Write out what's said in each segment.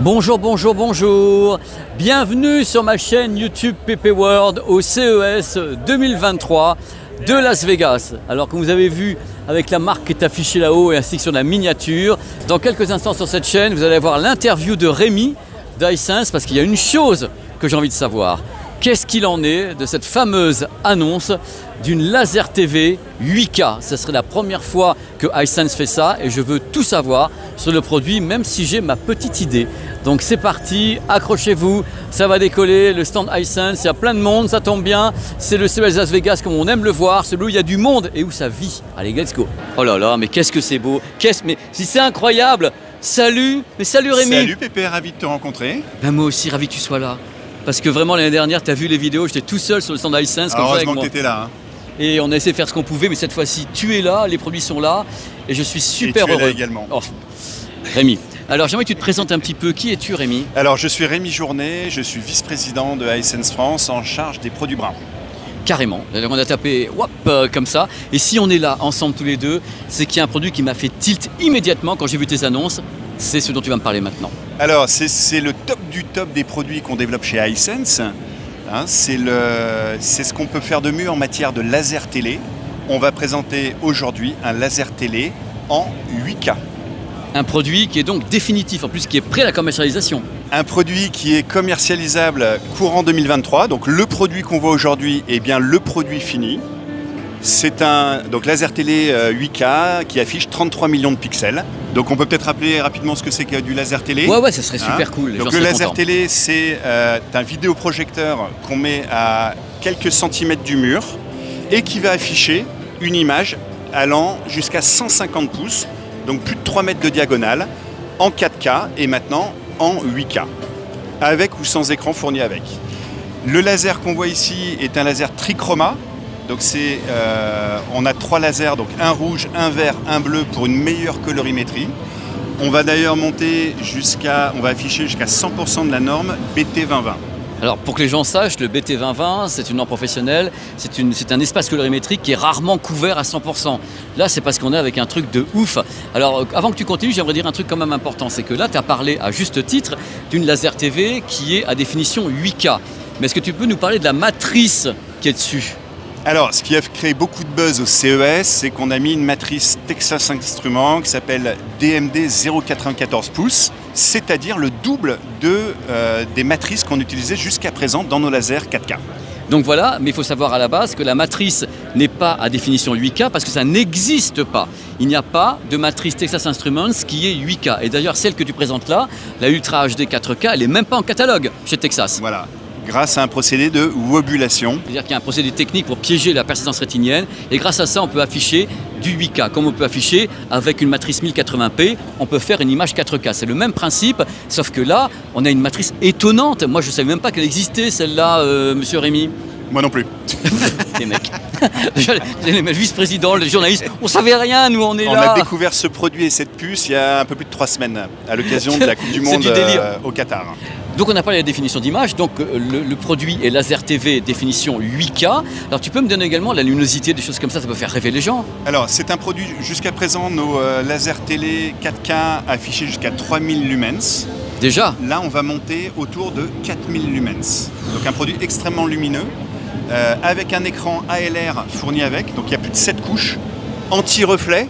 Bonjour, bonjour, bonjour. Bienvenue sur ma chaîne YouTube PP World au CES 2023 de Las Vegas. Alors comme vous avez vu avec la marque qui est affichée là-haut et ainsi que sur la miniature, dans quelques instants sur cette chaîne, vous allez avoir l'interview de Rémi d'Hisense parce qu'il y a une chose que j'ai envie de savoir. Qu'est-ce qu'il en est de cette fameuse annonce d'une Laser TV 8K? Ce serait la première fois que Hisense fait ça et je veux tout savoir sur le produit, même si j'ai ma petite idée. Donc c'est parti, accrochez-vous, ça va décoller, le stand Hisense, il y a plein de monde, ça tombe bien. C'est le CES Las Vegas comme on aime le voir, celui où il y a du monde et où ça vit. Allez, let's go. Oh là là, mais qu'est-ce que c'est beau, mais si c'est incroyable. Salut, mais salut Rémi. Salut Pépé, ravi de te rencontrer. Ben moi aussi, ravi que tu sois là. Parce que vraiment l'année dernière, tu as vu les vidéos, j'étais tout seul sur le stand Hisense. Heureusement que tu étais là. Hein. Et on a essayé de faire ce qu'on pouvait, mais cette fois-ci, tu es là, les produits sont là, et je suis super heureux. Es là également. Oh. Rémi, alors j'aimerais que tu te présentes un petit peu. Qui es-tu Rémi? Alors je suis Rémi Journet, je suis vice-président de Hisense France en charge des produits bruns. Carrément, on a tapé comme ça, et si on est là ensemble tous les deux, c'est qu'il y a un produit qui m'a fait tilt immédiatement quand j'ai vu tes annonces. C'est ce dont tu vas me parler maintenant. Alors c'est le top du top des produits qu'on développe chez Hisense. Hein, c'est ce qu'on peut faire de mieux en matière de laser télé. On va présenter aujourd'hui un laser télé en 8K. Un produit qui est donc définitif, en plus qui est prêt à la commercialisation. Un produit qui est commercialisable courant 2023. Donc le produit qu'on voit aujourd'hui est bien le produit fini. C'est un laser télé 8K qui affiche 33 millions de pixels. Donc on peut peut-être rappeler rapidement ce que c'est que du laser télé. Ouais, ça serait super cool. Donc le laser télé, c'est un vidéoprojecteur qu'on met à quelques centimètres du mur et qui va afficher une image allant jusqu'à 150 pouces, donc plus de 3 mètres de diagonale, en 4K et maintenant en 8K, avec ou sans écran fourni avec. Le laser qu'on voit ici est un laser trichroma. Donc on a 3 lasers, donc un rouge, un vert, un bleu pour une meilleure colorimétrie. On va d'ailleurs monter on va afficher jusqu'à 100% de la norme BT2020. Alors pour que les gens sachent, le BT2020, c'est une norme professionnelle, c'est un espace colorimétrique qui est rarement couvert à 100%. Là, c'est parce qu'on est avec un truc de ouf. Alors avant que tu continues, j'aimerais dire un truc quand même important, c'est que là, tu as parlé à juste titre d'une laser TV qui est à définition 8K. Mais est-ce que tu peux nous parler de la matrice qui est dessus ? Alors, ce qui a créé beaucoup de buzz au CES, c'est qu'on a mis une matrice Texas Instruments qui s'appelle DMD 0,94 pouces, c'est-à-dire le double des matrices qu'on utilisait jusqu'à présent dans nos lasers 4K. Donc voilà, mais il faut savoir à la base que la matrice n'est pas à définition 8K parce que ça n'existe pas. Il n'y a pas de matrice Texas Instruments qui est 8K. Et d'ailleurs, celle que tu présentes là, la Ultra HD 4K, elle n'est même pas en catalogue chez Texas. Voilà. Grâce à un procédé de wobulation. C'est-à-dire qu'il y a un procédé technique pour piéger la persistance rétinienne et grâce à ça, on peut afficher du 8K. Comme on peut afficher avec une matrice 1080p, on peut faire une image 4K. C'est le même principe, sauf que là, on a une matrice étonnante. Moi, je ne savais même pas qu'elle existait, celle-là, monsieur Rémi. Moi non plus. Les mecs, les vice-présidents, les journalistes, on savait rien, nous on est là. On a découvert ce produit et cette puce il y a un peu plus de 3 semaines, à l'occasion de la Coupe du Monde au Qatar. Donc on a parlé de la définition d'image, donc le produit est laser TV définition 8K. Alors tu peux me donner également la luminosité, des choses comme ça peut faire rêver les gens. Alors c'est un produit, jusqu'à présent nos laser télé 4K affichés jusqu'à 3000 lumens. Déjà? Là on va monter autour de 4000 lumens. Donc un produit extrêmement lumineux, avec un écran ALR fourni avec, donc il y a plus de 7 couches, anti-reflet,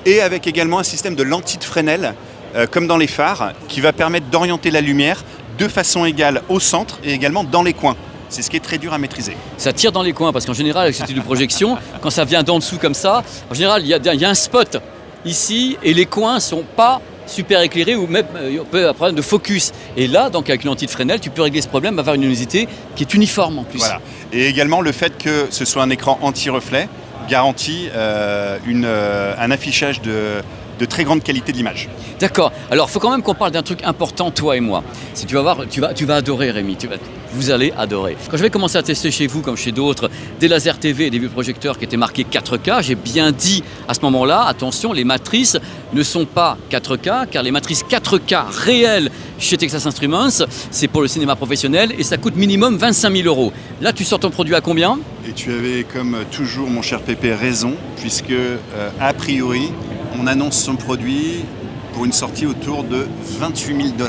et avec également un système de lentille de Fresnel, comme dans les phares, qui va permettre d'orienter la lumière de façon égale au centre et également dans les coins. C'est ce qui est très dur à maîtriser. Ça tire dans les coins parce qu'en général avec ce type de projection, quand ça vient d'en dessous comme ça, en général il y a un spot ici et les coins ne sont pas super éclairés ou même on peut avoir un problème de focus. Et là, donc avec une lentille de Fresnel, tu peux régler ce problème, avoir une luminosité qui est uniforme en plus. Voilà. Et également le fait que ce soit un écran anti-reflet garantit un affichage de très grande qualité de l'image. D'accord. Alors, il faut quand même qu'on parle d'un truc important, toi et moi. Si tu vas voir, tu vas adorer, Rémi. Vous allez adorer. Quand je vais commencer à tester chez vous, comme chez d'autres, des lasers TV et des projecteurs qui étaient marqués 4K, j'ai bien dit à ce moment-là, attention, les matrices ne sont pas 4K, car les matrices 4K réelles chez Texas Instruments, c'est pour le cinéma professionnel et ça coûte minimum 25 000 €. Là, tu sors ton produit à combien? Et tu avais, comme toujours, mon cher Pépé, raison, puisque, a priori, on annonce son produit pour une sortie autour de 28 000 $.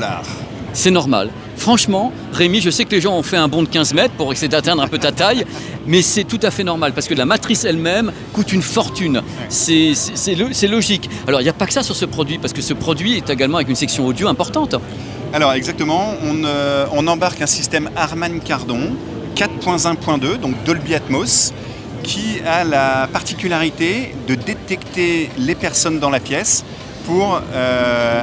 c'est normal. Franchement, Rémi, je sais que les gens ont fait un bond de 15 mètres pour essayer d'atteindre un peu ta taille, mais c'est tout à fait normal parce que la matrice elle-même coûte une fortune. C'est logique. Alors, il n'y a pas que ça sur ce produit, parce que ce produit est également avec une section audio importante. Alors, exactement, on embarque un système Harman Kardon 4.1.2, donc Dolby Atmos, qui a la particularité de détecter les personnes dans la pièce pour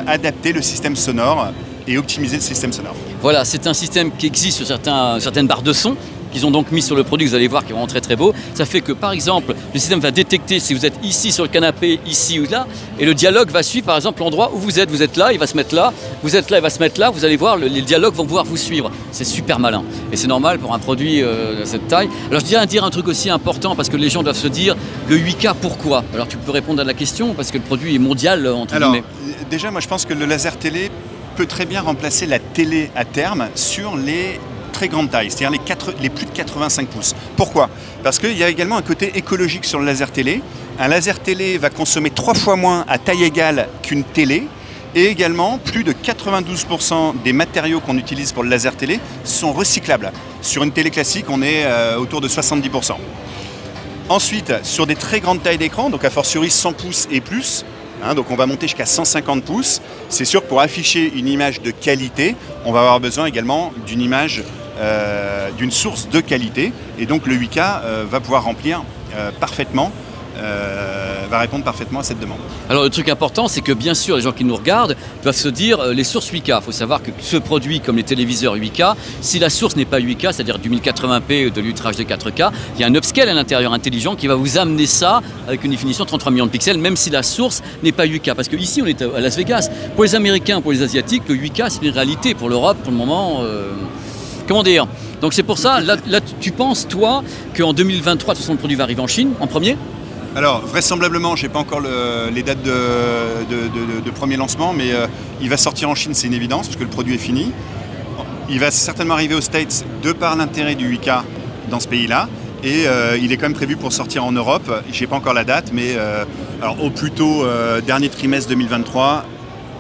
adapter le système sonore et optimiser le système sonore. Voilà, c'est un système qui existe sur certaines barres de son qu'ils ont donc mis sur le produit, vous allez voir, qui est vraiment très très beau. Ça fait que par exemple, le système va détecter si vous êtes ici sur le canapé, ici ou là, et le dialogue va suivre par exemple l'endroit où vous êtes. Vous êtes là, il va se mettre là, vous êtes là, il va se mettre là, vous allez voir, les dialogues vont pouvoir vous suivre. C'est super malin. Et c'est normal pour un produit de cette taille. Alors je tiens à dire un truc aussi important, parce que les gens doivent se dire, le 8K pourquoi? Alors tu peux répondre à la question, parce que le produit est mondial entre guillemets. Déjà, moi je pense que le laser télé peut très bien remplacer la télé à terme sur les très grande taille, c'est-à-dire les plus de 85 pouces. Pourquoi? Parce qu'il y a également un côté écologique sur le laser télé. Un laser télé va consommer 3 fois moins à taille égale qu'une télé, et également plus de 92% des matériaux qu'on utilise pour le laser télé sont recyclables. Sur une télé classique, on est autour de 70%. Ensuite, sur des très grandes tailles d'écran, donc a fortiori 100 pouces et plus, donc on va monter jusqu'à 150 pouces, c'est sûr que pour afficher une image de qualité, on va avoir besoin également d'une image d'une source de qualité, et donc le 8K va pouvoir remplir parfaitement, va répondre parfaitement à cette demande. Alors le truc important, c'est que bien sûr les gens qui nous regardent doivent se dire les sources 8K. Il faut savoir que ce produit, comme les téléviseurs 8K, si la source n'est pas 8K, c'est-à-dire du 1080p ou de l'ultra HD 4K, il y a un upscale à l'intérieur intelligent qui va vous amener ça avec une définition de 33 millions de pixels, même si la source n'est pas 8K. Parce qu'ici on est à Las Vegas. Pour les Américains, pour les Asiatiques, le 8K c'est une réalité. Pour l'Europe, pour le moment, comment dire? Donc c'est pour ça, là tu penses toi qu'en 2023, de toute façon le produit va arriver en Chine en premier? Alors, vraisemblablement, je n'ai pas encore les dates de premier lancement, mais il va sortir en Chine, c'est une évidence, parce que le produit est fini. Il va certainement arriver aux States de par l'intérêt du 8K dans ce pays-là. Et il est quand même prévu pour sortir en Europe. Je n'ai pas encore la date, mais alors, au plus tôt dernier trimestre 2023,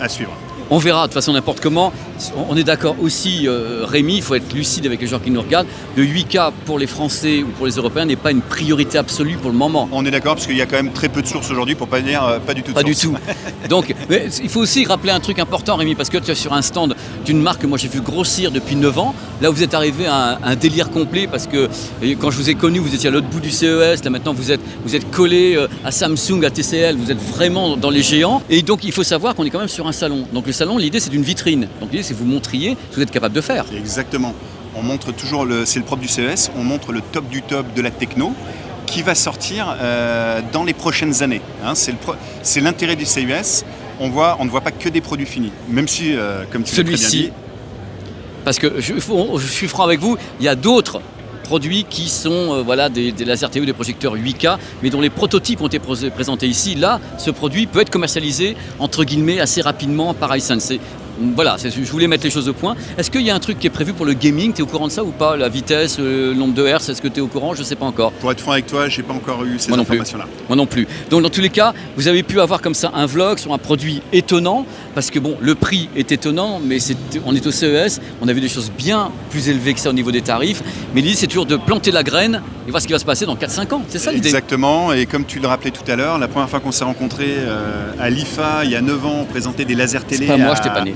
à suivre. On verra de toute façon n'importe comment. On est d'accord aussi, Rémi, il faut être lucide avec les gens qui nous regardent. Le 8K pour les Français ou pour les Européens n'est pas une priorité absolue pour le moment. On est d'accord parce qu'il y a quand même très peu de sources aujourd'hui, pour ne pas dire pas du tout de sources. Pas du tout. Donc, mais il faut aussi rappeler un truc important, Rémi, parce que tu es sur un stand d'une marque que moi j'ai vu grossir depuis 9 ans. Là, vous êtes arrivé à un délire complet parce que quand je vous ai connu, vous étiez à l'autre bout du CES. Là, maintenant, vous êtes collé à Samsung, à TCL. Vous êtes vraiment dans les géants. Et donc, il faut savoir qu'on est quand même sur un salon. Donc, le salon, l'idée, c'est d'une vitrine. Donc, l'idée, c'est que vous montriez ce que vous êtes capable de faire. Exactement. On montre toujours, c'est le propre du CES, on montre le top du top de la techno qui va sortir dans les prochaines années. C'est l'intérêt du CES. On ne voit pas que des produits finis. Même si, comme tu l'as très bien dit... Parce que je suis franc avec vous, il y a d'autres produits qui sont voilà, des lasers TV, des projecteurs 8K, mais dont les prototypes ont été présentés ici. Là, ce produit peut être commercialisé, entre guillemets, assez rapidement par Hisense. Voilà, je voulais mettre les choses au point. Est-ce qu'il y a un truc qui est prévu pour le gaming? Tu es au courant de ça ou pas? La vitesse, le nombre de hertz, est-ce que tu es au courant? Je ne sais pas encore. Pour être franc avec toi, je n'ai pas encore eu ces informations-là. Moi non plus. Donc dans tous les cas, vous avez pu avoir comme ça un vlog sur un produit étonnant, parce que bon, le prix est étonnant, mais on est au CES, on a vu des choses bien plus élevées que ça au niveau des tarifs, mais l'idée c'est toujours de planter la graine et voir ce qui va se passer dans 4-5 ans. C'est ça l'idée. Exactement, et comme tu le rappelais tout à l'heure, la première fois qu'on s'est rencontrés à l'IFA, il y a 9 ans, on présentait des lasers télé. C'est pas moi, je t'ai pas né.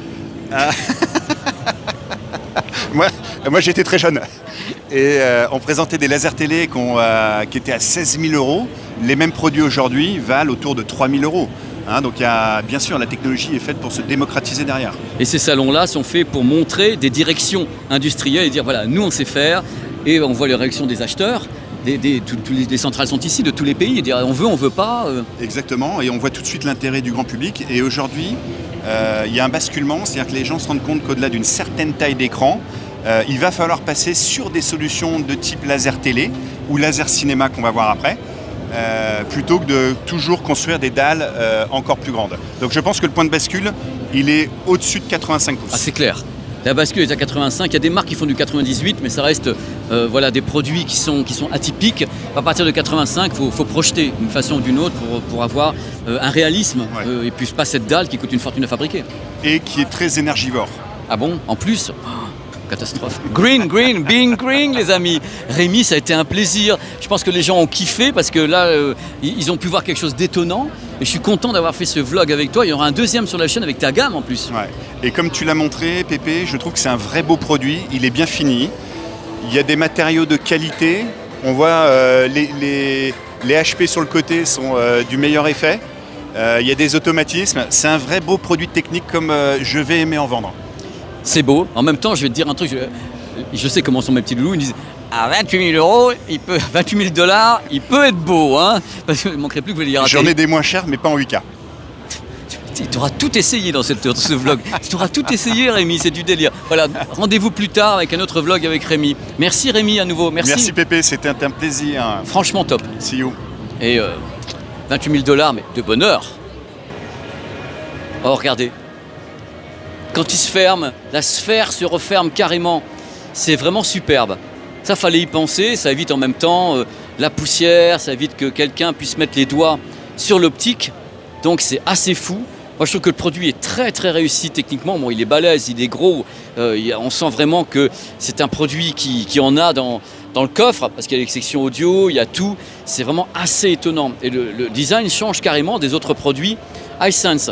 Moi j'étais très jeune et on présentait des lasers télé qui étaient à 16 000 €. Les mêmes produits aujourd'hui valent autour de 3 000 €. Donc bien sûr la technologie est faite pour se démocratiser derrière. Et ces salons-là sont faits pour montrer des directions industrielles et dire voilà, nous on sait faire, et on voit les réactions des acheteurs. Les centrales sont ici de tous les pays et dire on veut pas. Exactement, et on voit tout de suite l'intérêt du grand public. Et aujourd'hui, il y a un basculement, c'est-à-dire que les gens se rendent compte qu'au-delà d'une certaine taille d'écran, il va falloir passer sur des solutions de type laser télé ou laser cinéma qu'on va voir après, plutôt que de toujours construire des dalles encore plus grandes. Donc je pense que le point de bascule, il est au-dessus de 85 pouces. Ah, c'est clair. La bascule est à 85, il y a des marques qui font du 98, mais ça reste voilà, des produits qui sont atypiques. À partir de 85, il faut projeter d'une façon ou d'une autre pour avoir un réalisme, et puis pas cette dalle qui coûte une fortune à fabriquer. Et qui est très énergivore. Ah bon? En plus? Oh, catastrophe. Green, being green, les amis. Rémi, ça a été un plaisir. Je pense que les gens ont kiffé parce que là, ils ont pu voir quelque chose d'étonnant. Et je suis content d'avoir fait ce vlog avec toi. Il y aura un deuxième sur la chaîne avec ta gamme en plus. Ouais. Et comme tu l'as montré, Pépé, je trouve que c'est un vrai beau produit. Il est bien fini. Il y a des matériaux de qualité. On voit les HP sur le côté sont du meilleur effet. Il y a des automatismes. C'est un vrai beau produit technique comme je vais aimer en vendre. C'est beau. En même temps, je vais te dire un truc. Je sais comment sont mes petits loulous. Ils me disent à 28 000 €, 28 000 $, il peut être beau. Hein, parce qu'il ne manquerait plus que vous les rater. J'en ai des moins chers, mais pas en 8K. Tu auras tout essayé dans ce vlog. Tu auras tout essayé, Rémi. C'est du délire. Voilà. Rendez-vous plus tard avec un autre vlog avec Rémi. Merci, Rémi, à nouveau. Merci. Merci, Pépé. C'était un plaisir. Franchement, top. See you. Et 28 000 $, mais de bonheur. Oh, regardez. Quand il se ferme, la sphère se referme carrément. C'est vraiment superbe. Ça, fallait y penser. Ça évite en même temps la poussière. Ça évite que quelqu'un puisse mettre les doigts sur l'optique. Donc, c'est assez fou. Moi, je trouve que le produit est très, très réussi techniquement. Bon, il est balèze, il est gros. On sent vraiment que c'est un produit qui en a dans le coffre, parce qu'il y a les sections audio, il y a tout. C'est vraiment assez étonnant. Et le design change carrément des autres produits Hisense.